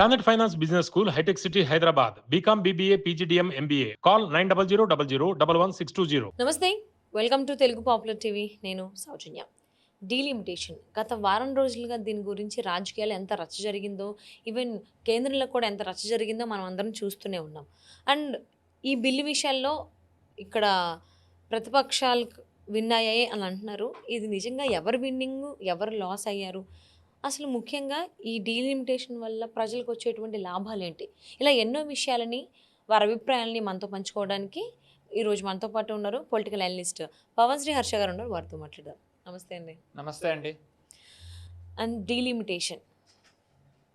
Planet Finance Business School, High-Tech City, Hyderabad. BCom, BBA, PGDM, MBA. Call 9000 నమస్తే, welcome to Telugu popular TV. నేను సౌజన్య. Delimitation గత వారం రోజులుగా దీని గురించి రాజకీయాలు ఎంత రచ్చ జరిగిందో, ఈవెన్ కేంద్రంలో కూడా ఎంత రచ్చ జరిగిందో మనం అందరం చూస్తూనే ఉన్నాం. అండ్ ఈ బిల్లు విషయాల్లో ఇక్కడ ప్రతిపక్షాలు విన్ అయ్యాయి అని అంటున్నారు. ఇది నిజంగా ఎవరు విన్నింగ్, ఎవరు లాస్ అయ్యారు, అసలు ముఖ్యంగా ఈ డీలిమిటేషన్ వల్ల ప్రజలకు వచ్చేటువంటి లాభాలేంటి, ఇలా ఎన్నో విషయాలని వారి అభిప్రాయాలని మనతో పంచుకోవడానికి ఈరోజు మనతో పాటు ఉన్నారు పొలిటికల్ అనలిస్ట్ పవన్ శ్రీ హర్ష గారు ఉన్నారు. వారితో మాట్లాడదాం. నమస్తే అండి. నమస్తే అండి. అండ్ డీలిమిటేషన్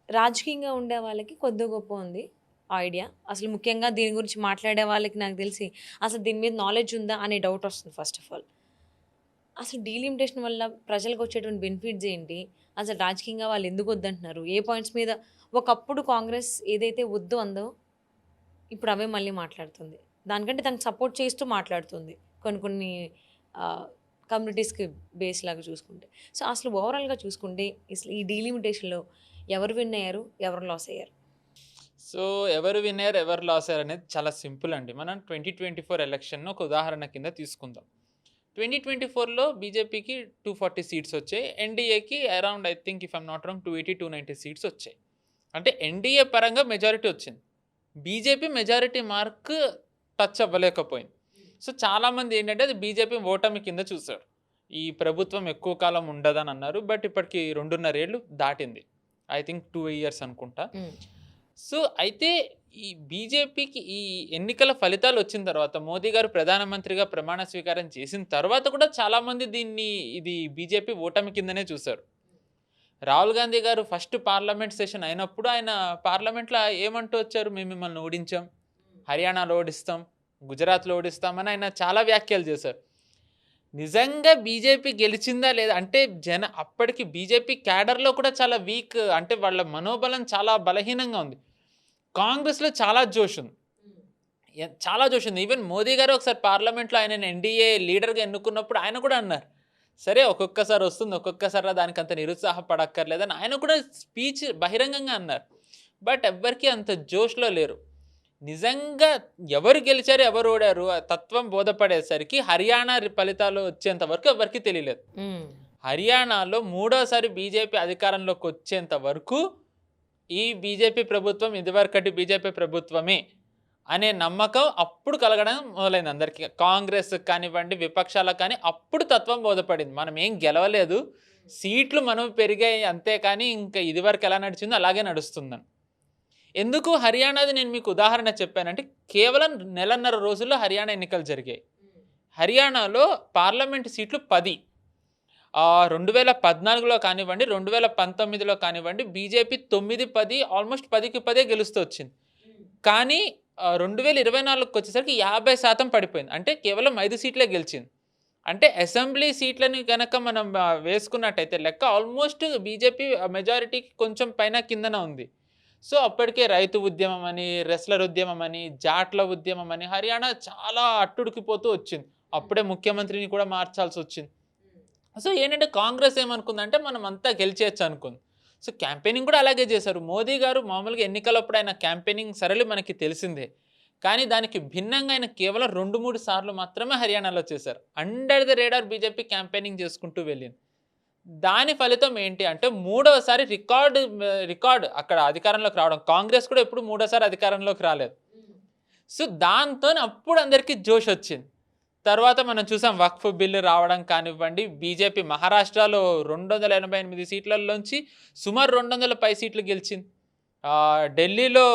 రాజకీయంగా ఉండే వాళ్ళకి కొద్ది గొప్ప ఉంది ఐడియా. అసలు ముఖ్యంగా దీని గురించి మాట్లాడే వాళ్ళకి నాకు తెలిసి అసలు దీని మీద నాలెడ్జ్ ఉందా అనే డౌట్ వస్తుంది. ఫస్ట్ ఆఫ్ ఆల్, అసలు డీలిమిటేషన్ వల్ల ప్రజలకు వచ్చేటువంటి బెనిఫిట్స్ ఏంటి, అసలు రాజకీయంగా వాళ్ళు ఎందుకు వద్దంటున్నారు, ఏ పాయింట్స్ మీద ఒకప్పుడు కాంగ్రెస్ ఏదైతే వద్దు అందో ఇప్పుడు అవే మళ్ళీ మాట్లాడుతుంది, దానికంటే దానికి సపోర్ట్ చేస్తూ మాట్లాడుతుంది కొన్ని కమ్యూనిటీస్కి బేస్ లాగా చూసుకుంటే. సో అసలు ఓవరాల్గా చూసుకుంటే అసలు ఈ డీలిమిటేషన్లో ఎవరు విన్ అయ్యారు, ఎవరు లాస్ అయ్యారు? సో ఎవరు విన్నర్ ఎవరు లాస్ అయ్యారు అనేది చాలా సింపుల్ అండి. మనం 2024 ఎలక్షన్ను ఒక ఉదాహరణ కింద తీసుకుందాం. 2024లో బీజేపీకి 240 సీట్స్ వచ్చాయి, ఎన్డీఏకి around I think if I'm not wrong 280-290 seats వచ్చాయి. అంటే ఎన్డీఏ పరంగా మెజారిటీ వచ్చింది, బీజేపీ మెజారిటీ మార్క్ టచ్ అవ్వలేకపోయింది. సో చాలామంది ఏంటంటే అది బీజేపీ ఓటమి కింద చూశారు, ఈ ప్రభుత్వం ఎక్కువ కాలం ఉండదని అన్నారు. బట్ ఇప్పటికి 2.5 ఏళ్ళు దాటింది, ఐ థింక్ 2 years అనుకుంటా. సో అయితే ఈ బీజేపీకి ఈ ఎన్నికల ఫలితాలు వచ్చిన తర్వాత, మోదీ గారు ప్రధానమంత్రిగా ప్రమాణ స్వీకారం చేసిన తర్వాత కూడా చాలామంది ఇది బీజేపీ ఓటమి కిందనే చూశారు. రాహుల్ గాంధీ గారు ఫస్ట్ పార్లమెంట్ సెషన్ అయినప్పుడు ఆయన పార్లమెంట్లో ఏమంటూ వచ్చారు, మేము మిమ్మల్ని ఓడించాం, హర్యానాలో ఓడిస్తాం, గుజరాత్లో ఓడిస్తామని ఆయన చాలా వ్యాఖ్యలు చేశారు. నిజంగా బీజేపీ గెలిచిందా లేదా అంటే అప్పటికి బీజేపీ క్యాడర్లో కూడా చాలా వీక్, అంటే వాళ్ళ మనోబలం చాలా బలహీనంగా ఉంది. కాంగ్రెస్లో చాలా జోష్ ఉంది, ఈవెన్ మోదీ గారు ఒకసారి పార్లమెంట్లో ఆయన ఎన్డీఏ లీడర్గా ఎన్నుకున్నప్పుడు ఆయన కూడా అన్నారు, సరే ఒక్కొక్కసారి వస్తుంది, ఒక్కొక్కసారి దానికి అంత నిరుత్సాహపడక్కర్లేదని ఆయన కూడా స్పీచ్ బహిరంగంగా అన్నారు. బట్ ఎవ్వరికీ అంత జోష్లో లేరు. నిజంగా ఎవరు గెలిచారు ఎవరు ఓడారు తత్వం బోధపడేసరికి హర్యానా ఫలితాలు వచ్చేంత వరకు ఎవరికి తెలియలేదు. హర్యానాలో మూడోసారి బీజేపీ అధికారంలోకి వచ్చేంత వరకు ఈ బీజేపీ ప్రభుత్వం ఇదివరకటి బీజేపీ ప్రభుత్వమే అనే నమ్మకం అప్పుడు కలగడం మొదలైంది అందరికీ. కాంగ్రెస్ కానివ్వండి, విపక్షాలకు కానీ అప్పుడు తత్వం బోధపడింది, మనం ఏం గెలవలేదు, సీట్లు మనం పెరిగాయి అంతే, కానీ ఇంకా ఇదివరకు ఎలా నడిచిందో అలాగే నడుస్తుందని. ఎందుకు హర్యానాది నేను మీకు ఉదాహరణ చెప్పానంటే, కేవలం 1.5 రోజుల్లో హర్యానా ఎన్నికలు జరిగాయి. హర్యానాలో పార్లమెంట్ సీట్లు 10. 2014లో కానివ్వండి, 2019లో కానివ్వండి బీజేపీ 9-10 ఆల్మోస్ట్ 10కి 10 గెలుస్తూ వచ్చింది. కానీ 2024కి వచ్చేసరికి 50% పడిపోయింది, అంటే కేవలం 5 సీట్లే గెలిచింది. అంటే అసెంబ్లీ సీట్లని కనుక మనం వేసుకున్నట్టయితే లెక్క ఆల్మోస్ట్ బీజేపీ మెజారిటీకి కొంచెం పైన కిందన ఉంది. సో అప్పటికే రైతు ఉద్యమం అని, రెస్లర్ ఉద్యమం అని, జాట్ల ఉద్యమం అని హర్యానా చాలా అట్టుడికిపోతూ వచ్చింది. అప్పుడే ముఖ్యమంత్రిని కూడా మార్చాల్సి వచ్చింది. సో ఏంటంటే కాంగ్రెస్ ఏమనుకుందంటే మనం అంతా గెలిచేయచ్చు అనుకుంది. సో క్యాంపెయినింగ్ కూడా అలాగే చేశారు. మోదీ గారు మామూలుగా ఎన్నికలప్పుడు ఆయన క్యాంపెయినింగ్ సరళి మనకి తెలిసిందే, కానీ దానికి భిన్నంగా ఆయన కేవలం 2-3 సార్లు మాత్రమే హర్యానాలో చేశారు. Under the radar BJP campaigning చేసుకుంటూ వెళ్ళింది. దాని ఫలితం ఏంటి అంటే మూడవసారి రికార్డు అక్కడ అధికారంలోకి రావడం. కాంగ్రెస్ కూడా ఎప్పుడు మూడోసారి అధికారంలోకి రాలేదు. సో దాంతో అప్పుడు అందరికీ జోష్ వచ్చింది. తర్వాత మనం చూసాం వక్ఫ్ బిల్లు రావడం కానివ్వండి, బీజేపీ మహారాష్ట్రలో 288 సీట్లలోంచి సుమారు 200 పై సీట్లు గెలిచింది. ఢిల్లీలో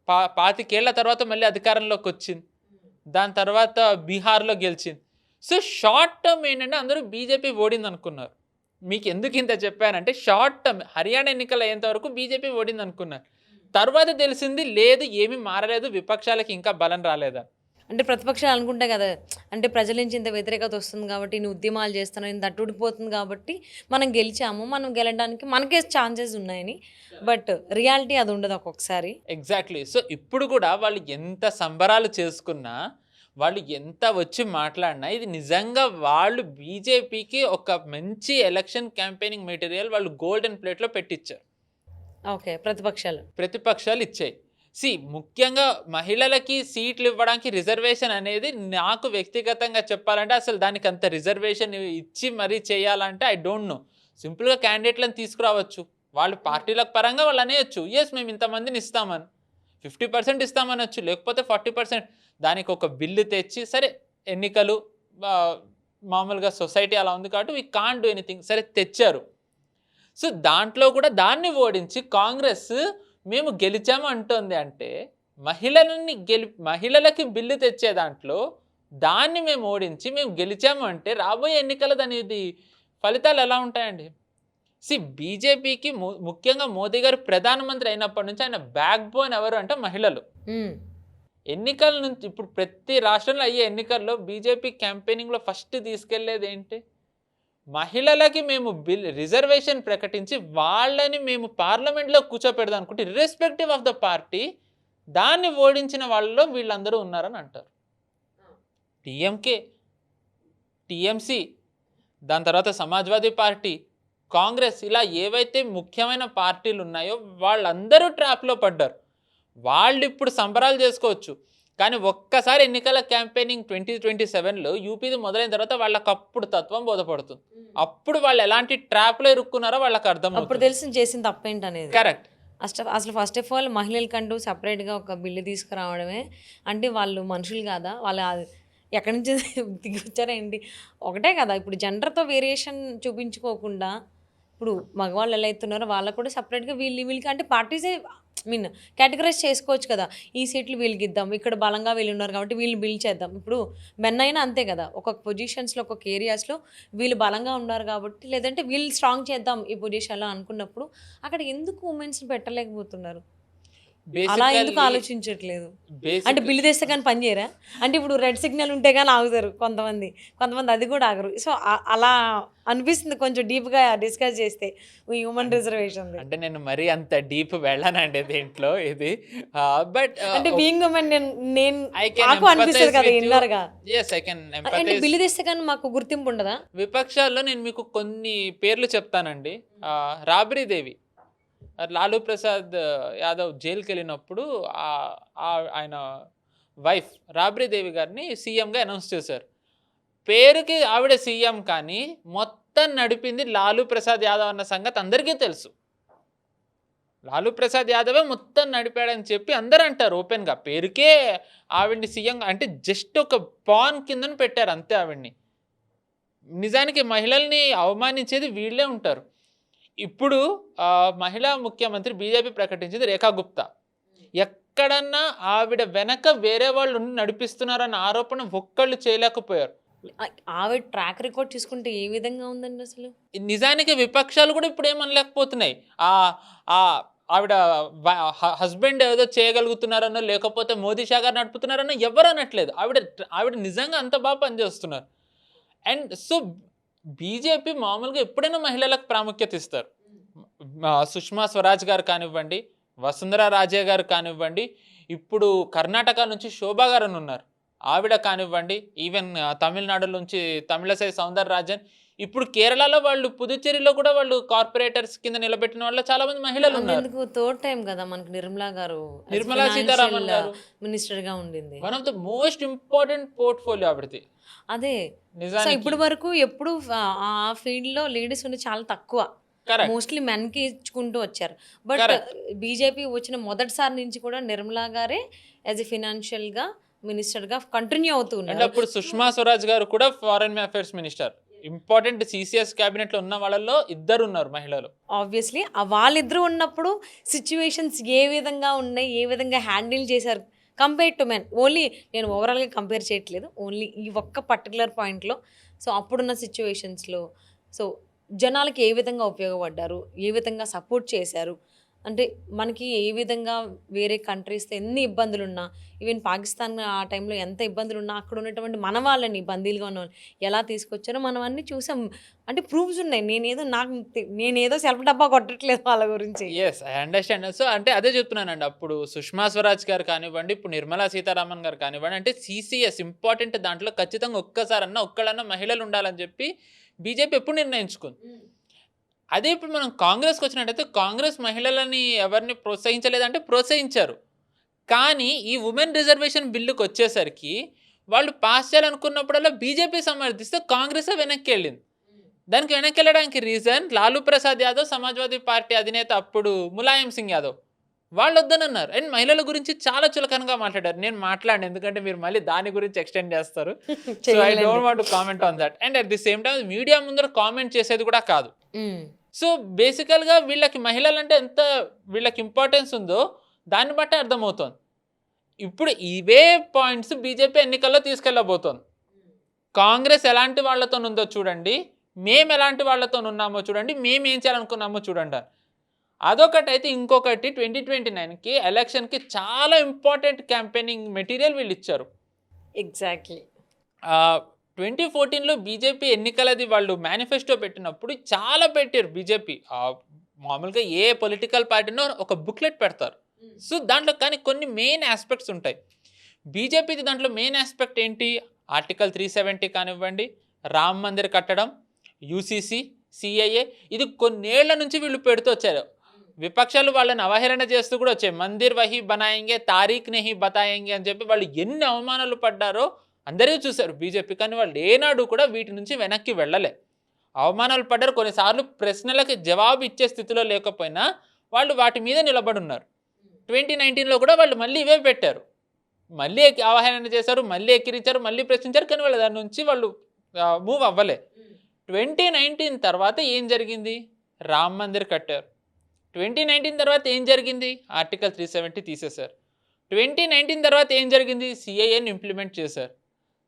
25 ఏళ్ల తర్వాత మళ్ళీ అధికారంలోకి వచ్చింది. దాని తర్వాత బీహార్లో గెలిచింది. సో షార్ట్ టర్మ్ ఏంటంటే అందరూ బీజేపీ ఓడింది అనుకున్నారు. మీకు ఎందుకు ఇంత చెప్పానంటే, షార్ట్ టర్మ్ హర్యానా ఎన్నికలు అయ్యేంత వరకు బీజేపీ ఓడింది అనుకున్నారు. తర్వాత తెలిసింది లేదు, ఏమీ మారలేదు, విపక్షాలకి ఇంకా బలం రాలేదా. అంటే ప్రతిపక్షాలు అనుకుంటాయి కదా, అంటే ప్రజల నుంచి ఇంత వ్యతిరేకత వస్తుంది కాబట్టి, నువ్వు ఉద్యమాలు చేస్తున్నావు, ఇంత అట్టుడిపోతుంది కాబట్టి మనం గెలిచాము, మనం గెలడానికి మనకే ఛాన్సెస్ ఉన్నాయని. బట్ రియాలిటీ అది ఉండదు ఒక్కొక్కసారి. ఎగ్జాక్ట్లీ. సో ఇప్పుడు కూడా వాళ్ళు ఎంత సంబరాలు చేసుకున్నా, వాళ్ళు ఎంత వచ్చి మాట్లాడినా, ఇది నిజంగా వాళ్ళు బీజేపీకి ఒక మంచి ఎలక్షన్ క్యాంపెయినింగ్ మెటీరియల్ వాళ్ళు గోల్డెన్ ప్లేట్లో పెట్టించారు. ఓకే. ప్రతిపక్షాలు ఇచ్చాయి. ముఖ్యంగా మహిళలకి సీట్లు ఇవ్వడానికి రిజర్వేషన్ అనేది నాకు వ్యక్తిగతంగా చెప్పాలంటే అసలు దానికి అంత రిజర్వేషన్ ఇచ్చి మరీ చేయాలంటే ఐ డోంట్ నో. సింపుల్గా క్యాండిడేట్లను తీసుకురావచ్చు, వాళ్ళు పార్టీల పరంగా వాళ్ళు అనేయచ్చు, ఎస్ మేము ఇంతమందిని ఇస్తామని, 50% ఇస్తామనొచ్చు, లేకపోతే 40%. దానికి ఒక బిల్లు తెచ్చి సరే ఎన్నికలు మామూలుగా సొసైటీ అలా ఉంది కాబట్టి వీ కాంట్ డూ ఎనీథింగ్, సరే తెచ్చారు. సో దాంట్లో కూడా దాన్ని ఓడించి కాంగ్రెస్ మేము గెలిచాము అంటోంది. అంటే మహిళలకి బిల్లు తెచ్చే దాంట్లో దాన్ని మేము ఓడించి మేము గెలిచాము అంటే రాబోయే ఎన్నికల దాని ఫలితాలు ఎలా ఉంటాయండి? బీజేపీకి ముఖ్యంగా మోదీ గారు ప్రధానమంత్రి అయినప్పటి నుంచి ఆయన బ్యాక్ బోన్ ఎవరు అంటే మహిళలు. ఎన్నికల నుంచి ఇప్పుడు ప్రతి రాష్ట్రంలో అయ్యే ఎన్నికల్లో బీజేపీ క్యాంపెయినింగ్లో ఫస్ట్ తీసుకెళ్లేది ఏంటి? మహిళలకి మేము రిజర్వేషన్ ప్రకటించి వాళ్ళని మేము పార్లమెంట్లో కూర్చోపెడదాం అనుకుంటే ఇర్రెస్పెక్టివ్ ఆఫ్ ద పార్టీ దాన్ని ఓడించిన వాళ్ళలో వీళ్ళందరూ ఉన్నారని అంటారు. టీఎంకే, టీఎంసీ, దాని తర్వాత సమాజ్వాదీ పార్టీ, కాంగ్రెస్, ఇలా ఏవైతే ముఖ్యమైన పార్టీలు ఉన్నాయో వాళ్ళందరూ ట్రాప్లో పడ్డారు. వాళ్ళు ఇప్పుడు సంబరాలు చేసుకోవచ్చు, కానీ ఒక్కసారి ఎన్నికల క్యాంపెయినింగ్ 2027లో యూపీది మొదలైన తర్వాత వాళ్ళకి అప్పుడు తత్వం బోధపడుతుంది. అప్పుడు వాళ్ళు ఎలాంటి ట్రాప్లో ఇరుక్కున్నారో వాళ్ళకి అర్థం, అప్పుడు తెలిసి చేసిన తప్పేంటనేది. కరెక్ట్. అసలు ఫస్ట్ ఆఫ్ ఆల్ మహిళలకంటూ సపరేట్గా ఒక బిల్లు తీసుకురావడమే అంటే వాళ్ళు మనుషులు కాదా? వాళ్ళ ఎక్కడి నుంచి దిగొచ్చారేంటి? ఒకటే కదా, ఇప్పుడు జెండర్తో వేరియేషన్ చూపించుకోకుండా ఇప్పుడు మగవాళ్ళు ఎలా అవుతున్నారో వాళ్ళకు కూడా సపరేట్గా వీళ్ళకి అంటే పార్టీసే కేటగరైజ్ చేసుకోవచ్చు కదా. ఈ సీట్లు వీళ్ళకి ఇద్దాం, ఇక్కడ బలంగా వీళ్ళు ఉన్నారు కాబట్టి వీళ్ళు బిల్డ్ చేద్దాం. ఇప్పుడు మెన్ అయినా అంతే కదా, ఒక్కొక్క పొజిషన్స్లో ఒక్కొక్క ఏరియాస్లో వీళ్ళు బలంగా ఉన్నారు కాబట్టి, లేదంటే వీళ్ళు స్ట్రాంగ్ చేద్దాం ఈ పొజిషన్లో అనుకున్నప్పుడు అక్కడ ఎందుకు ఉమెన్స్ని పెట్టలేకపోతున్నారు? అలా ఎందుకు ఆలోచించట్లేదు? అంటే బిల్లు తెస్తే కానీ పని చేయరా? అంటే ఇప్పుడు రెడ్ సిగ్నల్ ఉంటే కానీ ఆగుతారు కొంతమంది అది కూడా ఆగరు. సో అలా అనిపిస్తుంది కొంచెం డీప్గా డిస్కస్ చేస్తే హ్యూమన్ రిజర్వేషన్. అంటే నేను మరీ అంత డీప్ వెళ్ళానండి దీంట్లో ఇది, బట్ అంటే బీయింగ్ ఉమెన్ నేను నాకు అనిపిస్తుంది కదా ఇన్నర్గా. అంటే బిల్లు తెస్తే కానీ మాకు గుర్తింపు ఉండదా? విపక్షాల్లో నేను మీకు కొన్ని పేర్లు చెప్తానండి. రాబ్రీ దేవి, లాలూ ప్రసాద్ యాదవ్ జైలుకి వెళ్ళినప్పుడు ఆయన వైఫ్ రాబ్రీ దేవి గారిని సీఎంగా అనౌన్స్ చేశారు. పేరుకి ఆవిడ సీఎం, కానీ మొత్తం నడిపింది లాలూ ప్రసాద్ యాదవ్ అన్న సంగతి అందరికీ తెలుసు. లాలూ ప్రసాద్ యాదవే మొత్తం నడిపాడని చెప్పి అందరూ అంటారు ఓపెన్గా. పేరుకే ఆవిడ్ని సీఎం అంటే జస్ట్ ఒక పాన్ కిందని పెట్టారు అంతే ఆవిడ్ని. నిజానికి మహిళల్ని అవమానించేది వీళ్ళే ఉంటారు. ఇప్పుడు మహిళా ముఖ్యమంత్రి బీజేపీ ప్రకటించింది రేఖా గుప్తా. ఎక్కడన్నా ఆవిడ వెనక వేరే వాళ్ళు నడిపిస్తున్నారన్న ఆరోపణ ఒక్కళ్ళు చేయలేకపోయారు. ఆవిడ ట్రాక్ రికార్డ్ చూసుకుంటే ఏ విధంగా ఉందండి అసలు? నిజానికి విపక్షాలు కూడా ఇప్పుడు ఏమనలేకపోతున్నాయి. ఆవిడ హస్బెండ్ ఏదో చేయగలుగుతున్నారనో లేకపోతే మోదీ షా గారు నడుపుతున్నారనో ఎవరు అనట్లేదు. ఆవిడ నిజంగా అంత బాగా పనిచేస్తున్నారు. అండ్ సో బీజేపీ మామూలుగా ఎప్పుడైనా మహిళలకు ప్రాముఖ్యత ఇస్తారు. సుష్మా స్వరాజ్ గారు కానివ్వండి, వసుంధరా రాజే గారు కానివ్వండి, ఇప్పుడు కర్ణాటక నుంచి శోభా గారు అని ఉన్నారు, ఆవిడ కానివ్వండి, ఈవెన్ తమిళనాడు నుంచి తమిళసై సౌందరరాజన్, ఇప్పుడు కేరళలో వాళ్ళు పుదుచ్చేరిలో కూడా వాళ్ళు కార్పొరేటర్స్ కింద నిలబెట్టిన వాళ్ళు చాలా మంది మహిళలు ఉన్నారు. థర్డ్ టైం కదా మనకి నిర్మలా సీతారామన్ గారు మినిస్టర్ గా ఉండింది. One of the most important portfolio ఆవిడది. అదే ఇప్పటి వరకు ఎప్పుడు ఆ ఫీల్డ్ లో లేడీస్ ఉండి చాలా తక్కువ, మోస్ట్లీ మెన్ కి ఇచ్చుకుంటూ వచ్చారు. బట్ బీజేపీ వచ్చిన మొదటిసారి నుంచి కూడా నిర్మలా గారే యాజ్ ఎ ఫైనాన్షియల్ గా మినిస్టర్ గా కంటిన్యూ అవుతున్నారు. అప్పుడు సుష్మా స్వరాజ్ గారు కూడా foreign affairs minister. Important CCS cabinet లో ఉన్న వాళ్ళలో ఇద్దరు ఉన్నారు మహిళలు. ఆబ్వియస్లీ వాళ్ళిద్దరు ఉన్నప్పుడు సిచ్యువేషన్స్ ఏ విధంగా ఉన్నాయి, ఏ విధంగా హ్యాండిల్ చేశారు కంపేర్ టు మెన్. ఓన్లీ నేను ఓవరాల్గా కంపేర్ చేయట్లేదు, ఓన్లీ ఈ ఒక్క పర్టికులర్ పాయింట్లో. సో అప్పుడున్న సిచ్యువేషన్స్లో సో జనాలకి ఏ విధంగా ఉపయోగపడ్డారు, ఏ విధంగా సపోర్ట్ చేశారు, అంటే మనకి ఏ విధంగా వేరే కంట్రీస్తో ఎన్ని ఇబ్బందులు ఉన్నా, ఈవెన్ పాకిస్తాన్ ఆ టైంలో ఎంత ఇబ్బందులు ఉన్నా అక్కడ ఉన్నటువంటి మన వాళ్ళని బందీలుగా ఉన్న వాళ్ళని ఎలా తీసుకొచ్చారో మనం అన్నీ చూసాం. అంటే ప్రూఫ్స్ ఉన్నాయి. నేనేదో సెల్ఫ్ డబ్బా కొట్టట్లేదు వాళ్ళ గురించి. Yes, I understand. సో అంటే అదే చెప్తున్నానండి, అప్పుడు సుష్మా స్వరాజ్ గారు కానివ్వండి, ఇప్పుడు నిర్మలా సీతారామన్ గారు కానివ్వండి, అంటే సిసిఎస్ ఇంపార్టెంట్ దాంట్లో ఖచ్చితంగా ఒక్కసారన్నా ఒక్కళ్ళన్నా మహిళలు ఉండాలని చెప్పి బీజేపీ ఎప్పుడు నిర్ణయించుకుంది. అదే ఇప్పుడు మనం కాంగ్రెస్కి వచ్చినట్టయితే కాంగ్రెస్ మహిళలని ఎవరిని ప్రోత్సహించలేదంటే ప్రోత్సహించారు. కానీ ఈ ఉమెన్ రిజర్వేషన్ బిల్లుకి వచ్చేసరికి వాళ్ళు పాస్ చేయాలనుకున్నప్పుడల్లా బీజేపీ సమర్థిస్తే కాంగ్రెసే వెనక్కి వెళ్ళింది. దానికి వెనక్కి వెళ్ళడానికి రీజన్ లాలూ ప్రసాద్ యాదవ్, సమాజ్వాదీ పార్టీ అధినేత అప్పుడు ములాయం సింగ్ యాదవ్ వాళ్ళు వద్దనన్నారు. అండ్ మహిళల గురించి చాలా చులకనగా మాట్లాడారు. నేను మాట్లాడను ఎందుకంటే మీరు మళ్ళీ దాని గురించి ఎక్స్టెండ్ చేస్తారు. So I don't want to comment on that. And at the same time media ముందర కామెంట్ చేసేది కూడా కాదు. సో బేసికల్గా వీళ్ళకి మహిళలంటే ఎంత వీళ్ళకి ఇంపార్టెన్స్ ఉందో దాన్ని బట్టి అర్థమవుతోంది. ఇప్పుడు ఇవే పాయింట్స్ బీజేపీ ఎన్నికల్లో తీసుకెళ్ళబోతోంది. కాంగ్రెస్ ఎలాంటి వాళ్ళతో ఉందో చూడండి, మేము ఎలాంటి వాళ్ళతో ఉన్నామో చూడండి, మేము ఏం చేయాలనుకున్నామో చూడండి. అదొకటి అయితే ఇంకొకటి 2029కి ఎలక్షన్కి చాలా ఇంపార్టెంట్ క్యాంపెయినింగ్ మెటీరియల్ వీళ్ళు ఇచ్చారు. ఎగ్జాక్ట్లీ 2014లో బీజేపీ ఎన్నికలది వాళ్ళు మేనిఫెస్టో పెట్టినప్పుడు చాలా పెట్టారు. బీజేపీ మామూలుగా ఏ పొలిటికల్ పార్టీనో ఒక బుక్లెట్ పెడతారు. సో దాంట్లో కానీ కొన్ని మెయిన్ ఆస్పెక్ట్స్ ఉంటాయి. బీజేపీది దాంట్లో మెయిన్ ఆస్పెక్ట్ ఏంటి? ఆర్టికల్ 370 కానివ్వండి, రామ్ మందిర్ కట్టడం, యూసీసీ, సిఐఏ, ఇది కొన్నేళ్ల నుంచి వీళ్ళు పెడుతూ వచ్చారు. విపక్షాలు వాళ్ళని అవహేళన చేస్తూ కూడా వచ్చాయి. మందిర్ వహీ బనాయింగే, తారీఖ్ నెహీ బతాయింగే అని చెప్పి వాళ్ళు ఎన్ని అవమానాలు పడ్డారో అందరూ చూశారు బీజేపీ. కానీ వాళ్ళు ఏనాడు కూడా వీటి నుంచి వెనక్కి వెళ్ళలే. అవమానాలు పడ్డారు, కొన్నిసార్లు ప్రశ్నలకి జవాబు ఇచ్చే స్థితిలో లేకపోయినా వాళ్ళు వాటి మీద నిలబడి ఉన్నారు. 2019లో కూడా వాళ్ళు మళ్ళీ ఇవే పెట్టారు. మళ్ళీ అవహేళన చేశారు, మళ్ళీ ఎక్కిరించారు, మళ్ళీ ప్రశ్నించారు. కానీ వాళ్ళు దాని నుంచి వాళ్ళు మూవ్ అవ్వలే. 2019 తర్వాత ఏం జరిగింది? రామ్ మందిర్ కట్టారు. 2019 తర్వాత ఏం జరిగింది? ఆర్టికల్ 370 తీసేశారు. 2019 తర్వాత ఏం జరిగింది? సిఐఏని ఇంప్లిమెంట్ చేశారు.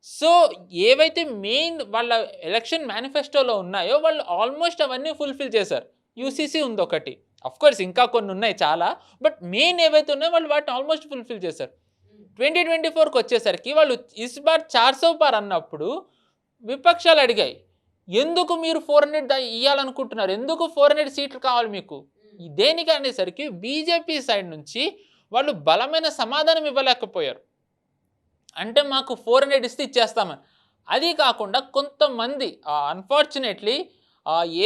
సో ఏవైతే మెయిన్ వాళ్ళ ఎలక్షన్ మేనిఫెస్టోలో ఉన్నాయో వాళ్ళు ఆల్మోస్ట్ అవన్నీ ఫుల్ఫిల్ చేశారు. యూసీసీ ఉంది ఒకటి, అఫ్కోర్స్ ఇంకా కొన్ని ఉన్నాయి చాలా, బట్ మెయిన్ ఏవైతే ఉన్నాయో వాళ్ళు వాటిని ఆల్మోస్ట్ ఫుల్ఫిల్ చేశారు. 2024కి వచ్చేసరికి వాళ్ళు ఇస్ బార్ 400 పార్ అన్నప్పుడు విపక్షాలు అడిగాయి, ఎందుకు మీరు 400 ఇవ్వాలనుకుంటున్నారు, ఎందుకు 400 సీట్లు కావాలి మీకు, దేనికి అనేసరికి బీజేపీ సైడ్ నుంచి వాళ్ళు బలమైన సమాధానం ఇవ్వలేకపోయారు. అంటే మాకు 400 ఇస్తే ఇచ్చేస్తామని. అది కాకుండా కొంతమంది అన్ఫార్చునేట్లీ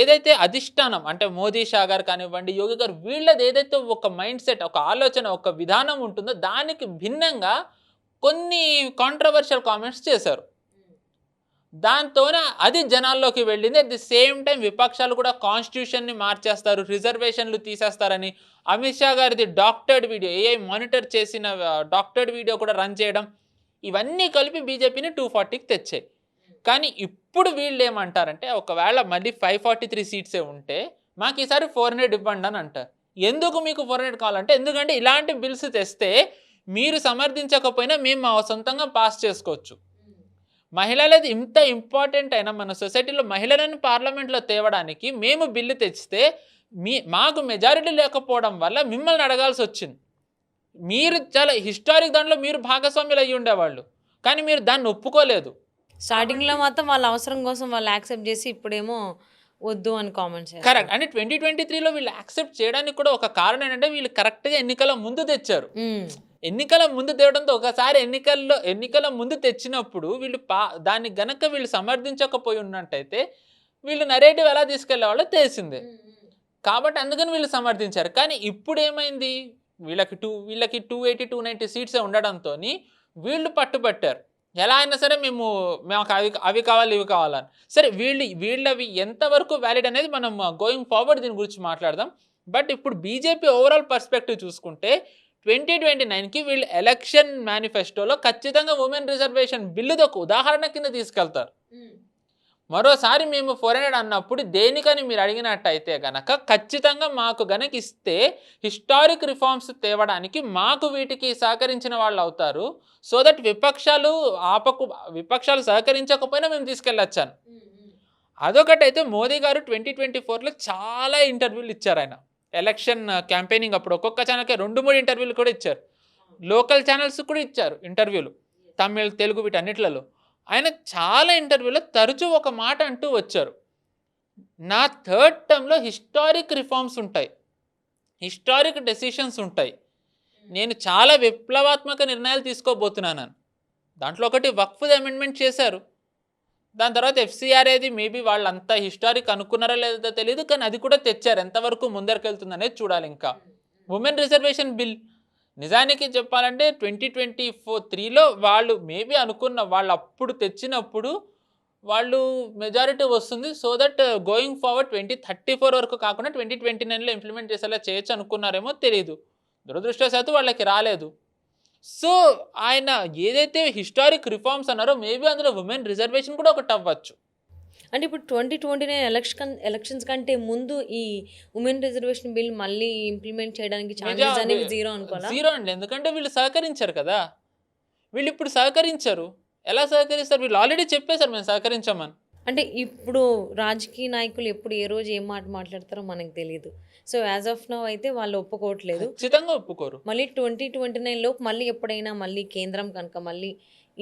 ఏదైతే అధిష్టానం అంటే మోదీ షా గారు కానివ్వండి, యోగి గారు, వీళ్ళది ఏదైతే ఒక మైండ్ సెట్, ఒక ఆలోచన, ఒక విధానం ఉంటుందో దానికి భిన్నంగా కొన్ని కాంట్రవర్షియల్ కామెంట్స్ చేశారు. దాంతోనే అది జనాల్లోకి వెళ్ళింది. అట్ ది సేమ్ టైం విపక్షాలు కూడా కాన్స్టిట్యూషన్ని మార్చేస్తారు, రిజర్వేషన్లు తీసేస్తారని అమిత్ షా గారిది డాక్టర్డ్ వీడియో, ఏఐ మానిటర్ చేసిన డాక్టర్డ్ వీడియో కూడా రన్ చేయడం, ఇవన్నీ కలిపి బీజేపీని 240కి తెచ్చాయి. కానీ ఇప్పుడు వీళ్ళు ఏమంటారంటే ఒకవేళ మళ్ళీ 543 సీట్సే ఉంటే మాకు ఈసారి 400 ఇవ్వండి అని అంటారు. ఎందుకు మీకు 400 కావాలంటే ఎందుకంటే ఇలాంటి బిల్స్ తెస్తే మీరు సమర్థించకపోయినా మేము మా సొంతంగా పాస్ చేసుకోవచ్చు. మహిళలది ఇంత ఇంపార్టెంట్ అయినా మన సొసైటీలో మహిళలను పార్లమెంట్లో తేవడానికి మేము బిల్లు తెచ్చితే మాకు మెజారిటీ లేకపోవడం వల్ల మిమ్మల్ని అడగాల్సి వచ్చింది. మీరు చాలా హిస్టారిక్ దాంట్లో మీరు భాగస్వాములు అయ్యి ఉండేవాళ్ళు, కానీ మీరు దాన్ని ఒప్పుకోలేదు. స్టార్టింగ్లో మాత్రం వాళ్ళ అవసరం కోసం వాళ్ళు యాక్సెప్ట్ చేసి ఇప్పుడేమో వద్దు అని కామెంట్స్. కరెక్ట్. అంటే 2023లో వీళ్ళు యాక్సెప్ట్ చేయడానికి కూడా ఒక కారణం ఏంటంటే వీళ్ళు కరెక్ట్గా ఎన్నికల ముందు తెచ్చారు. ఎన్నికల ముందు తేవడంతో ఒకసారి ఎన్నికల ముందు తెచ్చినప్పుడు వీళ్ళు దాన్ని గనక వీళ్ళు సమర్థించకపోయి ఉన్నట్టయితే వీళ్ళు నరేటివ్ ఎలా తీసుకెళ్లేవాళ్ళో తెలిసిందే. కాబట్టి అందుకని వీళ్ళు సమర్థించారు. కానీ ఇప్పుడు ఏమైంది, వీళ్ళకి 280 290 సీట్సే ఉండడంతో వీళ్ళు పట్టుబట్టారు. ఎలా అయినా సరే మాకు అవి కావాలి ఇవి కావాలని. సరే వీళ్ళవి ఎంతవరకు వ్యాలిడ్ అనేది మనం గోయింగ్ ఫార్వర్డ్ దీని గురించి మాట్లాడదాం. బట్ ఇప్పుడు బీజేపీ ఓవరాల్ పర్స్పెక్టివ్ చూసుకుంటే 2029కి వీళ్ళు ఎలక్షన్ మేనిఫెస్టోలో ఖచ్చితంగా ఉమెన్ రిజర్వేషన్ బిల్లుది ఒక ఉదాహరణ కింద తీసుకెళ్తారు. మరోసారి మేము 400 అన్నప్పుడు దేనికని మీరు అడిగినట్టయితే గనక ఖచ్చితంగా మాకు గనక ఇస్తే హిస్టారిక్ రిఫార్మ్స్ తేవడానికి మాకు వీటికి సహకరించిన వాళ్ళు అవుతారు. సో దట్ విపక్షాలు సహకరించకపోయినా మేము తీసుకెళ్ళొచ్చాను. అదొకటైతే మోదీ గారు 2024లో చాలా ఇంటర్వ్యూలు ఇచ్చారు. ఆయన ఎలక్షన్ క్యాంపెయినింగ్ అప్పుడు ఒక్కొక్క ఛానల్కి 2-3 ఇంటర్వ్యూలు కూడా ఇచ్చారు. లోకల్ ఛానల్స్ కూడా ఇచ్చారు ఇంటర్వ్యూలు, తమిళ్, తెలుగు వీటన్నిట్లలో. ఆయన చాలా ఇంటర్వ్యూలో తరచూ ఒక మాట అంటూ వచ్చారు, నా థర్డ్ టర్మ్లో హిస్టారిక్ రిఫార్మ్స్ ఉంటాయి, హిస్టారిక్ డెసిషన్స్ ఉంటాయి, నేను చాలా విప్లవాత్మక నిర్ణయాలు తీసుకోబోతున్నాను. దాంట్లో ఒకటి వక్ఫ్ అమెండ్మెంట్ చేశారు. దాని తర్వాత ఎఫ్సీఆర్ ఏది మేబీ వాళ్ళు అంత హిస్టారిక్ అనుకున్నారో లేదో తెలియదు, కానీ అది కూడా తెచ్చారు. ఎంతవరకు ముందరికెళ్తుంది అనేది చూడాలి. ఇంకా ఉమెన్ రిజర్వేషన్ బిల్ నిజానికి చెప్పాలంటే 2024-3లో వాళ్ళు మేబీ అనుకున్న వాళ్ళు అప్పుడు తెచ్చినప్పుడు వాళ్ళు మెజారిటీ వస్తుంది, సో దట్ గోయింగ్ ఫార్వర్డ్ 2034 వరకు కాకుండా 2029లో ఇంప్లిమెంట్ చేసేలా చేయొచ్చు అనుకున్నారేమో తెలియదు. దురదృష్టవశాత్తు వాళ్ళకి రాలేదు. సో ఆయన ఏదైతే హిస్టారిక్ రిఫార్మ్స్ అన్నారో మేబీ అందులో ఉమెన్ రిజర్వేషన్ కూడా ఒకటి అవ్వచ్చు. అంటే ఇప్పుడు 2029 ఎలక్షన్స్ కంటే ముందు ఈ ఉమెన్ రిజర్వేషన్ బిల్ మళ్ళీ ఇంప్లిమెంట్ చేయడానికి ఛాన్సెస్ అనేవి జీరో అనుకోవాలా? జీరో అండి, ఎందుకంటే వీళ్ళు సహకరించారు కదా. వీళ్ళు ఇప్పుడు సహకరించారు. ఎలా సహకరిస్తారు? వీళ్ళు ఆల్రెడీ చెప్పేశారు మేము సహకరించామని. అంటే ఇప్పుడు రాజకీయ నాయకులు ఎప్పుడు ఏ రోజు ఏం మాట మాట్లాడతారో మనకు తెలియదు. సో యాజ్ ఆఫ్ నౌ అయితే వాళ్ళు ఒప్పుకోవట్లేదు. ఖచ్చితంగా ఒప్పుకోరు. మళ్ళీ 2029 లోపు మళ్ళీ ఎప్పుడైనా మళ్ళీ కేంద్రం కనుక మళ్ళీ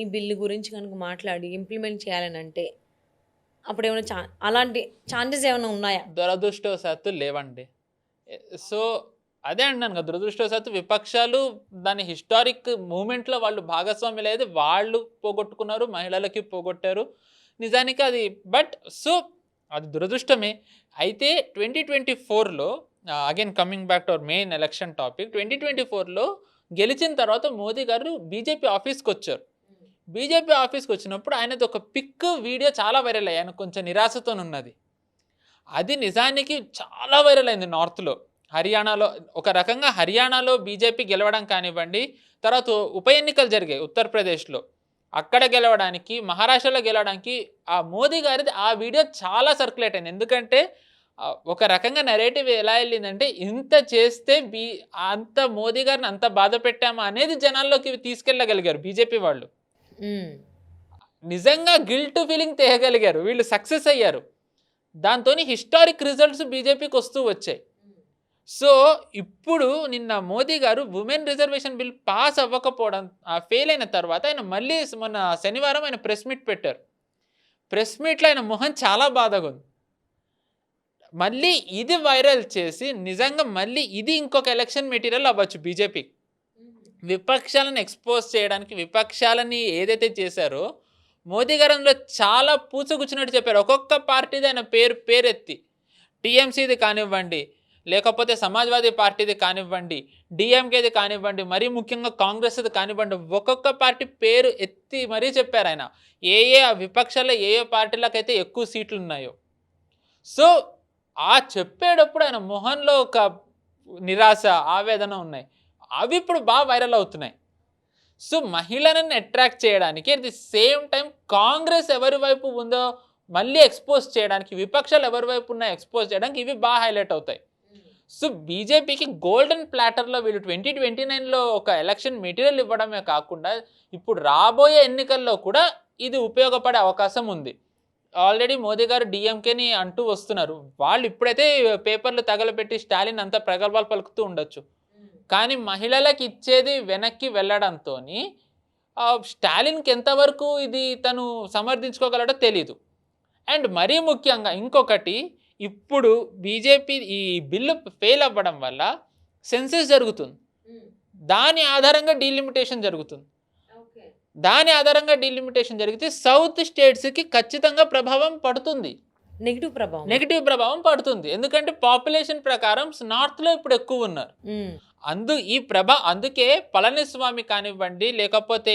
ఈ బిల్లు గురించి కనుక మాట్లాడి ఇంప్లిమెంట్ చేయాలని అంటే అప్పుడు ఏమైనా అలాంటి ఛాన్సెస్ ఏమైనా ఉన్నాయా? దురదృష్టవశాత్తు లేవండి. సో అదే అంటున్నాను కదా, దురదృష్టవశాత్తు విపక్షాలు దాని హిస్టారిక్ మూమెంట్లో వాళ్ళు భాగస్వామి లేదు, వాళ్ళు పోగొట్టుకున్నారు, మహిళలకి పోగొట్టారు నిజానికి అది. బట్ సో అది దురదృష్టమే. అయితే 2024లో again coming back to our main election topic, 2024లో గెలిచిన తర్వాత మోదీ గారు బీజేపీ ఆఫీస్కి వచ్చారు. బీజేపీ ఆఫీస్కి వచ్చినప్పుడు ఆయనది ఒక పిక్ వీడియో చాలా వైరల్ అయ్యాయి. ఆయన కొంచెం నిరాశతో ఉన్నది. అది నిజానికి చాలా వైరల్ అయింది నార్త్లో, హర్యానాలో. ఒక రకంగా హర్యానాలో బీజేపీ గెలవడం కానివ్వండి, తర్వాత ఉప ఎన్నికలు జరిగాయి ఉత్తరప్రదేశ్లో, అక్కడ గెలవడానికి, మహారాష్ట్రలో గెలవడానికి ఆ మోదీ గారిది ఆ వీడియో చాలా సర్క్యులేట్ అయింది. ఎందుకంటే ఒక రకంగా నెరేటివ్ ఎలా వెళ్ళిందంటే, ఇంత చేస్తే అంత మోదీ గారిని అంత బాధ పెట్టామా అనేది జనాల్లోకి తీసుకెళ్ళగలిగారు బీజేపీ వాళ్ళు. నిజంగా గిల్ట్ ఫీలింగ్ తేయగలిగారు, వీళ్ళు సక్సెస్ అయ్యారు. దాంతో హిస్టారిక్ రిజల్ట్స్ బీజేపీకి వస్తూ వచ్చాయి. సో ఇప్పుడు నిన్న మోదీ గారు ఉమెన్ రిజర్వేషన్ బిల్ పాస్ అవ్వకపోవడం ఫెయిల్ అయిన తర్వాత ఆయన మళ్ళీ మొన్న శనివారం ఆయన ప్రెస్ మీట్ పెట్టారు. ప్రెస్ మీట్లో ఆయన మొహం చాలా బాధగా ఉంది. మళ్ళీ ఇది వైరల్ చేసి నిజంగా మళ్ళీ ఇది ఇంకొక ఎలక్షన్ మెటీరియల్ అవ్వచ్చు బీజేపీ. విపక్షాలను ఎక్స్పోజ్ చేయడానికి, విపక్షాలని ఏదైతే చేశారో మోదీ గారు అందులో చాలా పూచగుచ్చినట్టు చెప్పారు. ఒక్కొక్క పార్టీది ఆయన పేరెత్తి, టీఎంసీది కానివ్వండి, లేకపోతే సమాజ్వాదీ పార్టీది కానివ్వండి, డిఎంకేది కానివ్వండి, మరీ ముఖ్యంగా కాంగ్రెస్ది కానివ్వండి, ఒక్కొక్క పార్టీ పేరు ఎత్తి మరీ చెప్పారు ఆయన. విపక్షాల్లో ఏ పార్టీలకైతే ఎక్కువ సీట్లు ఉన్నాయో. సో ఆ చెప్పేటప్పుడు ఆయన మొహంలో ఒక నిరాశ, ఆవేదన ఉన్నాయి. అవి ఇప్పుడు బాగా వైరల్ అవుతున్నాయి. సో మహిళలను అట్రాక్ట్ చేయడానికి, at the same time Congress ఎవరి వైపు ఉందో మళ్ళీ ఎక్స్పోజ్ చేయడానికి, విపక్షాలు ఎవరి వైపు ఉన్నాయో ఎక్స్పోజ్ చేయడానికి ఇవి బాగా హైలైట్ అవుతాయి. సో బీజేపీకి గోల్డెన్ ప్లాటర్లో వీళ్ళు 2029లో ఒక ఎలక్షన్ మెటీరియల్ ఇవ్వడమే కాకుండా ఇప్పుడు రాబోయే ఎన్నికల్లో కూడా ఇది ఉపయోగపడే అవకాశం ఉంది. ఆల్రెడీ మోదీ గారు డిఎంకేని అంటూ వస్తున్నారు. వాళ్ళు ఇప్పుడైతే పేపర్లు తగలబెట్టి స్టాలిన్ అంతా ప్రగల్భాలు పలుకుతూ ఉండొచ్చు, కానీ మహిళలకు ఇచ్చేది వెనక్కి వెళ్ళడంతో స్టాలిన్కి ఎంతవరకు ఇది తను సమర్థించుకోగలడో తెలీదు. అండ్ మరీ ముఖ్యంగా ఇంకొకటి, ఇప్పుడు బీజేపీ ఈ బిల్లు ఫెయిల్ అవ్వడం వల్ల సెన్సెస్ జరుగుతుంది, దాని ఆధారంగా డీలిమిటేషన్ జరుగుతుంది. దాని ఆధారంగా డీలిమిటేషన్ జరిగితే సౌత్ స్టేట్స్కి ఖచ్చితంగా ప్రభావం పడుతుంది, నెగిటివ్ ప్రభావం పడుతుంది. ఎందుకంటే పాపులేషన్ ప్రకారం నార్త్లో ఇప్పుడు ఎక్కువ ఉన్నారు. అందుకే పళనిస్వామి కానివ్వండి, లేకపోతే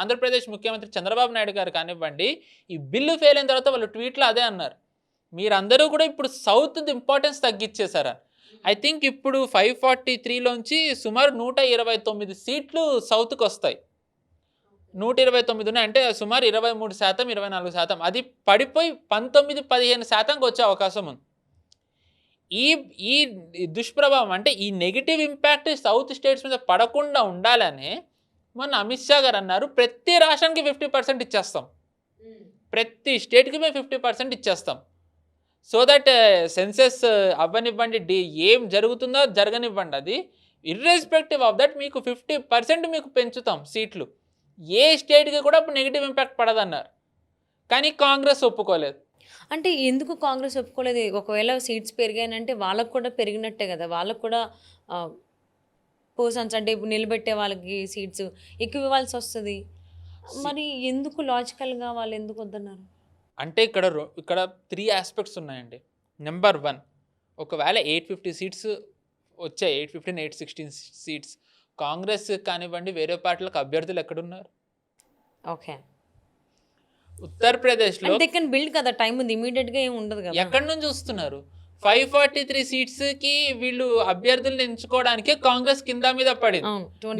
ఆంధ్రప్రదేశ్ ముఖ్యమంత్రి చంద్రబాబు నాయుడు గారు కానివ్వండి, ఈ బిల్లు ఫెయిల్ అయిన తర్వాత వాళ్ళు ట్వీట్లో అదే అన్నారు, మీరందరూ కూడా ఇప్పుడు సౌత్ది ఇంపార్టెన్స్ తగ్గించేశారు. ఐ థింక్ ఇప్పుడు 543లోంచి సుమారు 129 సీట్లు సౌత్కి వస్తాయి. 129 ఉన్నాయి అంటే సుమారు 23%, 24%. అది పడిపోయి 19-15%కి వచ్చే అవకాశం ఉంది. ఈ దుష్ప్రభావం అంటే ఈ నెగిటివ్ ఇంపాక్ట్ సౌత్ స్టేట్స్ మీద పడకుండా ఉండాలని మొన్న అమిత్ షా గారు అన్నారు, ప్రతి రాష్ట్రానికి 50% ఇచ్చేస్తాం, ప్రతి స్టేట్కి మేము 50% ఇచ్చేస్తాం. సో దట్ సెన్సెస్ అవ్వనివ్వండి, ఏం జరుగుతుందో జరగనివ్వండి, అది ఇర్రెస్పెక్టివ్ ఆఫ్ దట్ మీకు 50% మీకు పెంచుతాం సీట్లు. ఏ స్టేట్కి కూడా ఇప్పుడు నెగిటివ్ ఇంపాక్ట్ పడదన్నారు, కానీ కాంగ్రెస్ ఒప్పుకోలేదు. అంటే ఎందుకు కాంగ్రెస్ ఒప్పుకోలేదు? ఒకవేళ సీట్స్ పెరిగాయనంటే వాళ్ళకు కూడా పెరిగినట్టే కదా, వాళ్ళకు కూడా పర్సన్స్ అంటే ఇప్పుడు నిలబెట్టే వాళ్ళకి సీట్స్ ఎక్కువ ఇవ్వాల్సి వస్తుంది. మరి ఎందుకు లాజికల్గా వాళ్ళు ఎందుకు వద్దన్నారు? అంటే ఇక్కడ 3 ఆస్పెక్ట్స్ ఉన్నాయండి. నెంబర్ 1, ఒకవేళ 850 సీట్స్ వచ్చాయి, 815, 816 సీట్స్, కాంగ్రెస్ కానివ్వండి వేరే పార్టీలకు అభ్యర్థులు ఎక్కడున్నారు? ఓకే. ఉత్తరప్రదేశ్లో దే కెన్ బిల్డ్ కదా, టైం ఉంది, ఇమీడియట్ గా ఏం ఉండదు కదా. ఎక్కడి నుంచి వస్తున్నారు? 543 సీట్స్కి వీళ్ళు అభ్యర్థులను ఎంచుకోవడానికి కాంగ్రెస్ కింద మీద పడింది.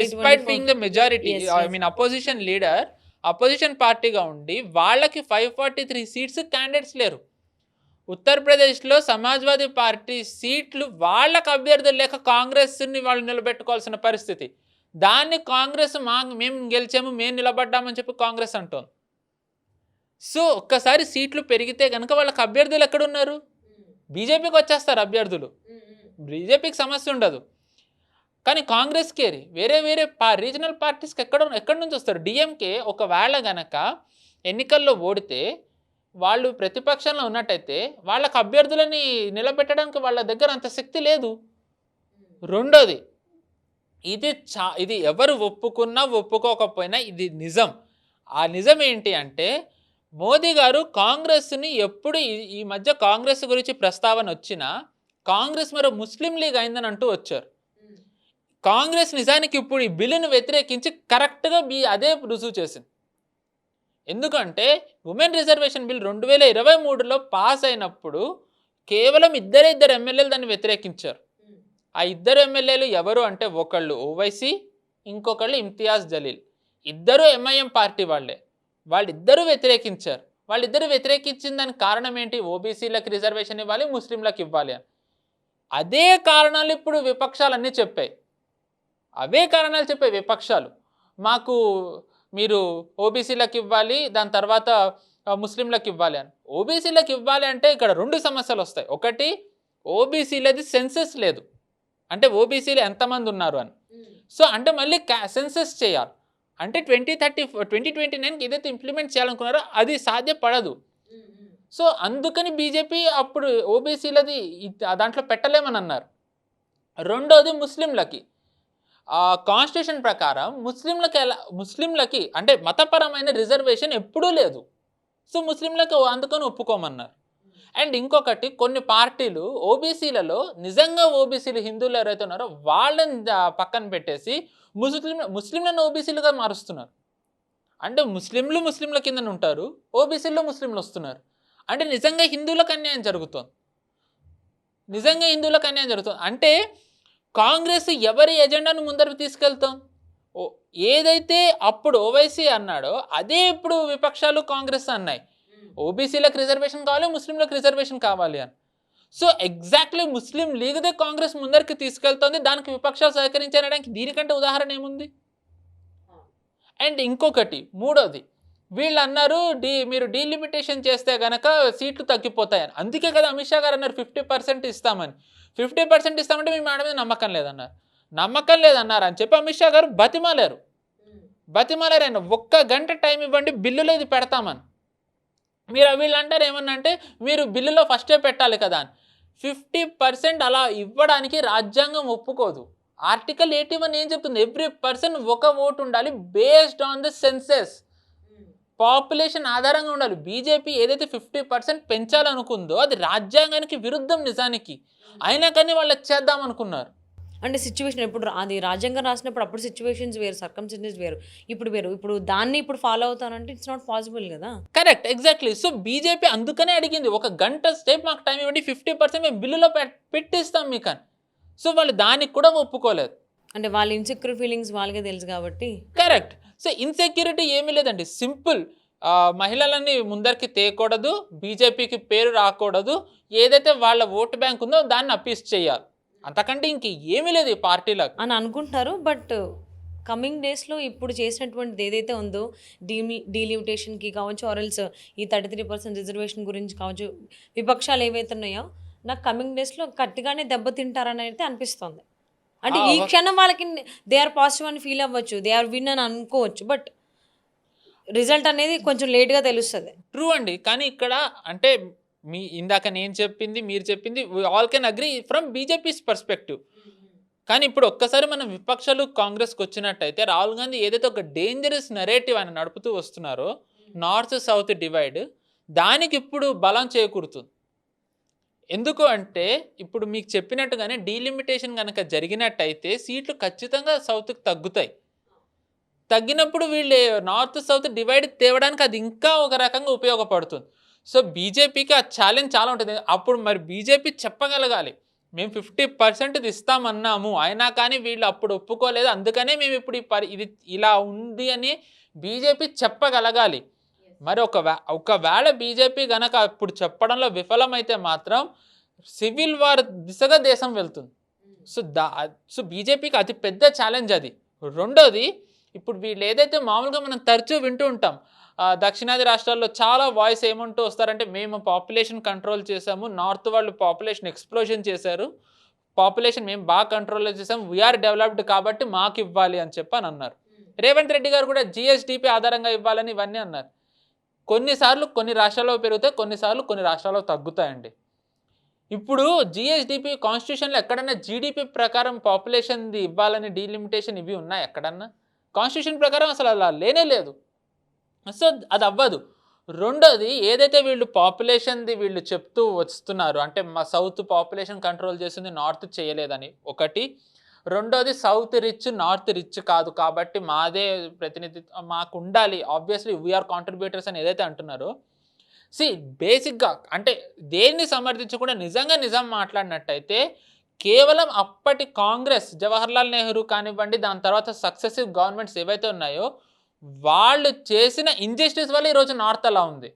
Despite being the majority, I mean opposition leader, opposition పార్టీగా ఉండి వాళ్ళకి 543 సీట్స్ క్యాండిడేట్స్ లేరు. ఉత్తరప్రదేశ్లో సమాజ్వాదీ పార్టీ సీట్లు వాళ్ళకి అభ్యర్థులు లేక కాంగ్రెస్ని వాళ్ళు నిలబెట్టుకోవాల్సిన పరిస్థితి. దాన్ని కాంగ్రెస్ మేము గెలిచాము, మేము నిలబడ్డామని చెప్పి కాంగ్రెస్ అంటోంది. సో ఒక్కసారి సీట్లు పెరిగితే కనుక వాళ్ళకి అభ్యర్థులు ఎక్కడున్నారు? బీజేపీకి వచ్చేస్తారు అభ్యర్థులు, బీజేపీకి సమస్య ఉండదు. కానీ కాంగ్రెస్కి వేరే రీజనల్ పార్టీస్కి ఎక్కడి నుంచి వస్తారు? డిఎంకే ఒకవేళ గనక ఎన్నికల్లో ఓడితే వాళ్ళు ప్రతిపక్షంలో ఉన్నట్టయితే వాళ్ళకి అభ్యర్థులని నిలబెట్టడానికి వాళ్ళ దగ్గర అంత శక్తి లేదు. రెండోది, ఇది ఎవరు ఒప్పుకున్నా ఒప్పుకోకపోయినా ఇది నిజం. ఆ నిజం ఏంటి అంటే మోదీ గారు కాంగ్రెస్ని ఎప్పుడు ఈ మధ్య కాంగ్రెస్ గురించి ప్రస్తావన వచ్చినా కాంగ్రెస్ మరో ముస్లిం లీగ్ అయిందని అంటూ వచ్చారు. కాంగ్రెస్ నిజానికి ఇప్పుడు ఈ బిల్లును వ్యతిరేకించి కరెక్ట్గా అదే రుజువు చేసింది. ఎందుకంటే ఉమెన్ రిజర్వేషన్ బిల్ 2023లో పాస్ అయినప్పుడు కేవలం ఇద్దరు ఎమ్మెల్యేలు దాన్ని వ్యతిరేకించారు. ఆ ఇద్దరు ఎమ్మెల్యేలు ఎవరు అంటే ఒకళ్ళు ఓవైసీ, ఇంకొకళ్ళు ఇమ్తియాజ్ జలీల్. ఇద్దరు ఎంఐఎం పార్టీ వాళ్ళిద్దరూ వ్యతిరేకించారు. వాళ్ళిద్దరూ వ్యతిరేకించిన దానికి కారణం ఏంటి? ఓబీసీలకు రిజర్వేషన్ ఇవ్వాలి, ముస్లింలకు ఇవ్వాలి అని. అదే కారణాలు ఇప్పుడు విపక్షాలన్నీ చెప్పాయి. అవే కారణాలు చెప్పాయి విపక్షాలు. మాకు మీరు ఓబీసీలకు ఇవ్వాలి, దాని తర్వాత ముస్లింలకు ఇవ్వాలి అని. ఓబీసీలకు ఇవ్వాలి అంటే ఇక్కడ 2 సమస్యలు వస్తాయి. ఒకటి, ఓబీసీలది సెన్సెస్ లేదు, అంటే ఓబీసీలు ఎంతమంది ఉన్నారు అని. సో అంటే మళ్ళీ సెన్సెస్ చేయాలి. అంటే 2029 ఏదైతే ఇంప్లిమెంట్ చేయాలనుకున్నారో అది సాధ్యపడదు. సో అందుకని బీజేపీ అప్పుడు ఓబీసీలది దాంట్లో పెట్టలేమని అన్నారు. రెండోది, ముస్లింలకి కాన్స్టిట్యూషన్ ప్రకారం ముస్లింలకి అంటే మతపరమైన రిజర్వేషన్ ఎప్పుడూ లేదు. సో ముస్లింలకు అందుకని ఒప్పుకోమన్నారు. అండ్ ఇంకొకటి, కొన్ని పార్టీలు ఓబీసీలలో నిజంగా ఓబీసీలు హిందువులు ఎవరైతే ఉన్నారో వాళ్ళని పక్కన పెట్టేసి ముస్లింలను ఓబీసీలుగా మారుస్తున్నారు. అంటే ముస్లింల కింద ఉంటారు, ఓబీసీల్లో ముస్లింలు వస్తున్నారు. అంటే నిజంగా హిందువులకు అన్యాయం జరుగుతుంది. అంటే కాంగ్రెస్ ఎవరి ఎజెండాను ముందరకు తీసుకెళ్తాం? ఏదైతే అప్పుడు ఓవైసీ అన్నాడో అదే ఇప్పుడు విపక్షాలు కాంగ్రెస్ అన్నాయి. ఓబీసీలకు రిజర్వేషన్ కావాలి, ముస్లింలకు రిజర్వేషన్ కావాలి అని. సో ఎగ్జాక్ట్లీ ముస్లిం లీగ్దే కాంగ్రెస్ ముందరికి తీసుకెళ్తుంది, దానికి విపక్షాలు సహకరించడానికి దీనికంటే ఉదాహరణ ఏముంది? అండ్ ఇంకొకటి, మూడోది, వీళ్ళు అన్నారు మీరు డీలిమిటేషన్ చేస్తే కనుక సీట్లు తగ్గిపోతాయని. అందుకే కదా అమిత్ షా గారు అన్నారు 50% ఇస్తామని. 50% ఇస్తామంటే మీ మాట మీద నమ్మకం లేదన్నారు అని చెప్పి అమిత్ షా గారు బతిమాలారు. ఆయన 1 గంట టైం ఇవ్వండి, బిల్లులో ఇది పెడతామని. వీళ్ళు అంటారు ఏమన్నా అంటే మీరు బిల్లులో ఫస్టే పెట్టాలి కదా అని. 50% అలా ఇవ్వడానికి రాజ్యాంగం ఒప్పుకోదు. ఆర్టికల్ 81 ఏం చెప్తుంది? ఎవ్రీ పర్సన్ ఒక ఓటు ఉండాలి, based on the census, population ఆధారంగా ఉండాలి. బీజేపీ ఏదైతే 50% పెంచాలనుకుందో అది రాజ్యాంగానికి విరుద్ధం నిజానికి. అయినా కానీ వాళ్ళు చేద్దాం అనుకున్నారు. అంటే సిచ్యువేషన్ ఎప్పుడు అది రాజ్యాంగం రాసినప్పుడు అప్పుడు సిచ్యువేషన్స్ వేరు, సర్కమ్స్టెన్సెస్ వేరు, ఇప్పుడు దాన్ని ఫాలో అవుతానంటే ఇట్స్ నాట్ పాసిబుల్ కదా. Correct, exactly. సో బీజేపీ అందుకనే అడిగింది 1 గంట సేపు మాకు టైం ఇవ్వండి, 50% మేము బిల్లులో పెట్టిస్తాం మీకు అని. సో వాళ్ళు దానికి కూడా ఒప్పుకోలేదు. అంటే వాళ్ళ ఇన్సెక్యూర్ ఫీలింగ్స్ వాళ్ళకే తెలుసు కాబట్టి. కరెక్ట్. సో ఇన్సెక్యూరిటీ ఏమీ లేదండి, సింపుల్. మహిళలని ముందరికి తేయకూడదు, బీజేపీకి పేరు రాకూడదు, ఏదైతే వాళ్ళ ఓటు బ్యాంక్ ఉందో దాన్ని అపీస్ చేయాలి, అంతకంటే ఇంక ఏమీ లేదు ఈ పార్టీలకు అని అనుకుంటారు. బట్ కమింగ్ డేస్లో ఇప్పుడు చేసినటువంటిది ఏదైతే ఉందో డీలిమిటేషన్కి కావచ్చు, ఆర్ఎల్స్ ఈ 33% రిజర్వేషన్ గురించి కావచ్చు, విపక్షాలు ఏవైతే ఉన్నాయో నాకు కమింగ్ డేస్లో గట్టిగానే దెబ్బతింటారని అయితే అనిపిస్తుంది. అంటే ఈ క్షణం వాళ్ళకి దే ఆర్ పాజిటివ్ అని ఫీల్ అవ్వచ్చు, దే ఆర్ విన్ అని అనుకోవచ్చు, బట్ రిజల్ట్ అనేది కొంచెం లేట్గా తెలుస్తుంది. ట్రూ అండి. కానీ ఇక్కడ అంటే ఇందాక నేను చెప్పింది, మీరు చెప్పింది, all can agree from BJP's perspective. కానీ ఇప్పుడు ఒక్కసారి మనం విపక్షాలు కాంగ్రెస్కి వచ్చినట్టయితే రాహుల్ గాంధీ ఏదైతే ఒక డేంజరస్ నెరేటివ్ ఆయన నడుపుతూ వస్తున్నారో, నార్త్ సౌత్ డివైడ్, దానికి ఇప్పుడు బలం చేకూరుతుంది. ఎందుకు అంటే ఇప్పుడు మీకు చెప్పినట్టుగానే డీలిమిటేషన్ కనుక జరిగినట్టయితే సీట్లు ఖచ్చితంగా సౌత్కి తగ్గుతాయి. తగ్గినప్పుడు వీళ్ళు నార్త్ సౌత్ డివైడ్ తేవడానికి అది ఇంకా ఒక రకంగా ఉపయోగపడుతుంది. సో బీజేపీకి ఆ ఛాలెంజ్ చాలా ఉంటుంది. అప్పుడు మరి బీజేపీ చెప్పగలగాలి, మేము 50% ఇస్తామన్నాము, అయినా కానీ వీళ్ళు అప్పుడు ఒప్పుకోలేదు, అందుకనే మేము ఇప్పుడు ఇది ఇలా ఉంది అని బీజేపీ చెప్పగలగాలి. మరి ఒకవేళ బీజేపీ గనక అప్పుడు చెప్పడంలో విఫలమైతే మాత్రం సివిల్ వార్ దిశగా దేశం వెళ్తుంది. సో బీజేపీకి అతి పెద్ద ఛాలెంజ్ అది. రెండోది, ఇప్పుడు వీళ్ళు ఏదైతే మామూలుగా మనం తరచూ వింటూ ఉంటాం, దక్షిణాది రాష్ట్రాల్లో చాలా వాయిస్ ఏమంటూ వస్తారంటే, మేము పాపులేషన్ కంట్రోల్ చేసాము, నార్త్ వాళ్ళు పాపులేషన్ ఎక్స్ప్లోజన్ చేశారు, పాపులేషన్ మేము బాగా కంట్రోల్లో చేసాము, వీఆర్ డెవలప్డ్ కాబట్టి మాకు ఇవ్వాలి అని అన్నారు. రేవంత్ రెడ్డి గారు కూడా జిఎస్డిపి ఆధారంగా ఇవ్వాలని ఇవన్నీ అన్నారు. కొన్నిసార్లు కొన్ని రాష్ట్రాల్లో పెరుగుతాయి, కొన్నిసార్లు కొన్ని రాష్ట్రాల్లో తగ్గుతాయండి. ఇప్పుడు జిఎస్డిపి కాన్స్టిట్యూషన్లో ఎక్కడన్నా జీడిపి ప్రకారం పాపులేషన్ది ఇవ్వాలని డీలిమిటేషన్ ఇవి ఉన్నాయి ఎక్కడన్నా? కాన్స్టిట్యూషన్ ప్రకారం అసలు అలా లేనే లేదు. సో అది అవ్వదు. రెండోది, ఏదైతే వీళ్ళు పాపులేషన్ది వీళ్ళు చెప్తూ వస్తున్నారు అంటే మా సౌత్ పాపులేషన్ కంట్రోల్ చేసింది, నార్త్ చేయలేదని ఒకటి. రెండోది, సౌత్ రిచ్ నార్త్ రిచ్ కాదు కాబట్టి మాదే ప్రతినిధిత్వం మాకు ఉండాలి, ఆబ్వియస్లీ వీఆర్ కాంట్రిబ్యూటర్స్ అని ఏదైతే అంటున్నారో, బేసిక్గా అంటే దేన్ని సమర్థించకుండా నిజంగా నిజం మాట్లాడినట్టయితే కేవలం అప్పటి కాంగ్రెస్, జవహర్లాల్ నెహ్రూ కానివ్వండి, దాని తర్వాత సక్సెసివ్ గవర్నమెంట్స్ ఏవైతే ఉన్నాయో వాళ్ళు చేసిన ఇంజస్టిస్ వల్ల ఈరోజు నార్త్ అలా ఉంది.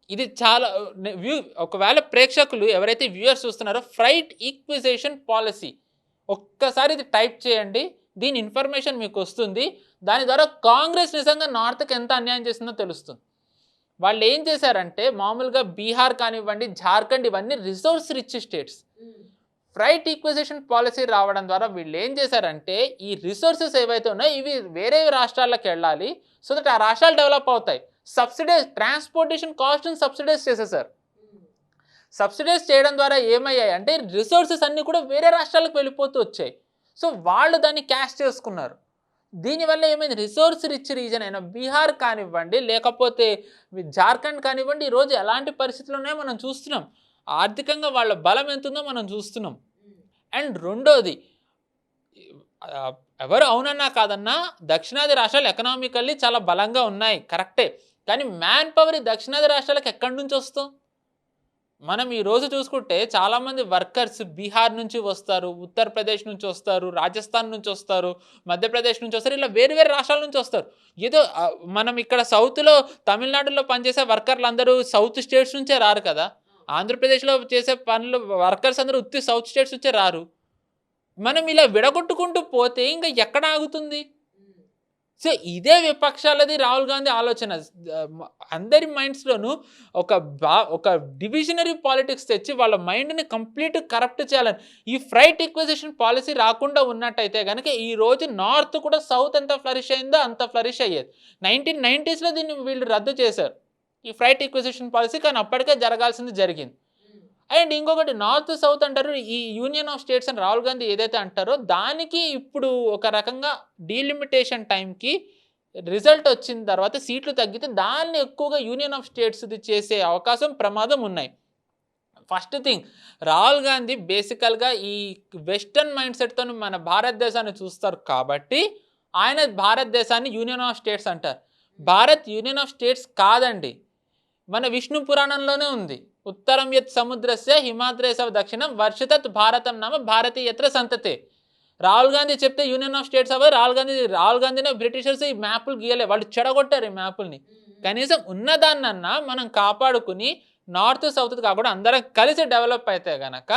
ఇది చాలా ఒకవేళ ప్రేక్షకులు ఎవరైతే వ్యూయర్స్ చూస్తున్నారో, ఫ్రైట్ ఈక్విజేషన్ పాలసీ ఒక్కసారి ఇది టైప్ చేయండి, దీని ఇన్ఫర్మేషన్ మీకు వస్తుంది. దాని ద్వారా కాంగ్రెస్ నిజంగా నార్త్కి ఎంత అన్యాయం చేసిందో తెలుస్తుంది. వాళ్ళు ఏం చేశారంటే, మామూలుగా బీహార్ కానివ్వండి, జార్ఖండ్ ఇవన్నీ resource rich states. Freight equalisation policy రావడం ద్వారా వీళ్ళు ఏం చేశారంటే, ఈ రిసోర్సెస్ ఏవైతే ఉన్నాయో ఇవి వేరే రాష్ట్రాలకు వెళ్ళాలి, సో దట్ ఆ రాష్ట్రాలు డెవలప్ అవుతాయి. సబ్సిడైజ్ ట్రాన్స్పోర్టేషన్ కాస్ట్ని సబ్సిడైజ్ చేసేసారు. సబ్సిడైజ్ చేయడం ద్వారా ఏమయ్యాయి అంటే రిసోర్సెస్ అన్నీ కూడా వేరే రాష్ట్రాలకు వెళ్ళిపోతూ వచ్చాయి. సో వాళ్ళు దాన్ని క్యాష్ చేసుకున్నారు. దీనివల్ల ఏమైంది, రిసోర్స్ రిచ్ రీజన్ అయినా బీహార్ కానివ్వండి, లేకపోతే జార్ఖండ్ కానివ్వండి, ఈరోజు ఎలాంటి పరిస్థితులు ఉన్నాయో మనం చూస్తున్నాం. ఆర్థికంగా వాళ్ళ బలం ఎంతుందో మనం చూస్తున్నాం. అండ్ రెండోది, ఎవరు అవునన్నా కాదన్నా దక్షిణాది రాష్ట్రాలు ఎకనామికల్లీ చాలా బలంగా ఉన్నాయి, కరెక్టే. కానీ మ్యాన్ పవర్ ఈ దక్షిణాది రాష్ట్రాలకు ఎక్కడి నుంచి వస్తాం? మనం ఈరోజు చూసుకుంటే చాలామంది వర్కర్స్ బీహార్ నుంచి వస్తారు, ఉత్తరప్రదేశ్ నుంచి వస్తారు, రాజస్థాన్ నుంచి వస్తారు, మధ్యప్రదేశ్ నుంచి వస్తారు, ఇలా వేరు వేరు రాష్ట్రాల నుంచి వస్తారు. ఏదో మనం ఇక్కడ సౌత్లో తమిళనాడులో పనిచేసే వర్కర్లు అందరూ సౌత్ స్టేట్స్ నుంచే రారు కదా. ఆంధ్రప్రదేశ్లో చేసే పనులు వర్కర్స్ అందరూ ఉత్తి సౌత్ స్టేట్స్ నుంచే రారు. మనం ఇలా విడగొట్టుకుంటూ పోతే ఇంకా ఎక్కడ ఆగుతుంది? సో ఇదే విపక్షాలది రాహుల్ గాంధీ ఆలోచన. అందరి మైండ్స్లోనూ ఒక డివిజనరీ పాలిటిక్స్ తెచ్చి వాళ్ళ మైండ్ని కంప్లీట్ కరప్ట్ చేయాలని. ఈ ఫ్రైట్ ఈక్విజిషన్ పాలసీ రాకుండా ఉన్నట్టయితే కనుక ఈరోజు నార్త్ కూడా సౌత్ ఎంత ఫ్లరిష్ అయిందో అంత ఫ్లరిష్ అయ్యేది. 1990s దీన్ని వీళ్ళు రద్దు చేశారు, ఈ ఫ్రైట్ ఈక్విజిషన్ పాలసీ. కానీ అప్పటికే జరగాల్సింది జరిగింది. అండ్ ఇంకొకటి, నార్త్ సౌత్ అంటారు, ఈ యూనియన్ ఆఫ్ స్టేట్స్ అని రాహుల్ గాంధీ ఏదైతే అంటారో దానికి ఇప్పుడు ఒక రకంగా డీలిమిటేషన్ టైంకి రిజల్ట్ వచ్చిన తర్వాత సీట్లు తగ్గితే దాన్ని ఎక్కువగా యూనియన్ ఆఫ్ స్టేట్స్ చేసే అవకాశం, ప్రమాదం ఉన్నాయి. ఫస్ట్ థింగ్, రాహుల్ గాంధీ బేసికల్గా ఈ వెస్టర్న్ మైండ్ సెట్తో మన భారతదేశాన్ని చూస్తారు కాబట్టి ఆయన భారతదేశాన్ని యూనియన్ ఆఫ్ స్టేట్స్ అంటారు. భారత్ యూనియన్ ఆఫ్ స్టేట్స్ కాదండి, మన విష్ణు పురాణంలోనే ఉంది. ఉత్తరం యత్ సముద్రస్య హిమాద్రేశ దక్షిణం వర్షతత్ భారతం నామ భారతీయత్ర సంతతే. రాహుల్ గాంధీ చెప్తే యూనియన్ ఆఫ్ స్టేట్స్ అవ్వదు. రాహుల్ గాంధీనే బ్రిటిషర్స్ ఈ మ్యాపులు గీయలే, వాళ్ళు చెడగొట్టారు ఈ మ్యాపుల్ని. కనీసం ఉన్నదాన్నన్నా మనం కాపాడుకుని నార్త్ సౌత్ కాకుండా అందరం కలిసి డెవలప్ అయితే కనుక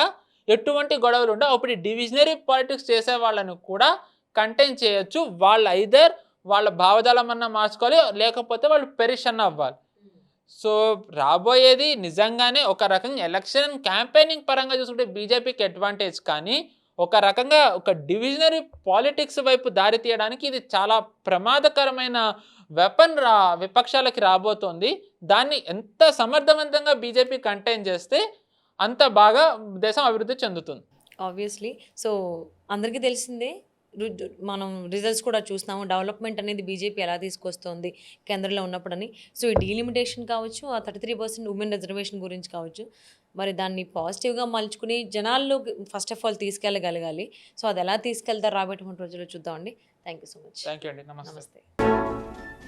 ఎటువంటి గొడవలు ఉండవు. అప్పుడు డివిజనరీ పాలిటిక్స్ చేసే వాళ్ళని కూడా కంటైన్ చేయొచ్చు. వాళ్ళు ఐదర్ వాళ్ళ భావజాలం అన్నా మార్చుకోవాలి, లేకపోతే వాళ్ళు పెరిష్ అన్న అవ్వాలి. సో రాబోయేది నిజంగానే ఒక రకంగా ఎలక్షన్ క్యాంపెయినింగ్ పరంగా చూసుకుంటే బీజేపీకి అడ్వాంటేజ్, కానీ ఒక రకంగా ఒక డివిజనరీ పాలిటిక్స్ వైపు దారి తీయడానికి ఇది చాలా ప్రమాదకరమైన వెపన్ విపక్షాలకి రాబోతోంది. దాన్ని ఎంత సమర్థవంతంగా బీజేపీ కంటైన్ చేస్తే అంత బాగా దేశం అభివృద్ధి చెందుతుంది. ఆబ్వియస్లీ. సో అందరికీ తెలిసిందే, మనం రిజల్ట్స్ కూడా చూస్తాము. డెవలప్మెంట్ అనేది బీజేపీ ఎలా తీసుకొస్తుంది కేంద్రంలో ఉన్నప్పుడని. సో ఈ డీలిమిటేషన్ కావచ్చు, ఆ 33% ఉమెన్ రిజర్వేషన్ గురించి కావచ్చు, మరి దాన్ని పాజిటివ్గా మలుచుకుని జనాల్లో ఫస్ట్ ఆఫ్ ఆల్ తీసుకెళ్ళగలగాలి. సో అది ఎలా తీసుకెళ్తారు రాబోయేటువంటి రోజుల్లో చూద్దామండి. Thank you so much. Thank you అండి. నమస్తే. నమస్తే.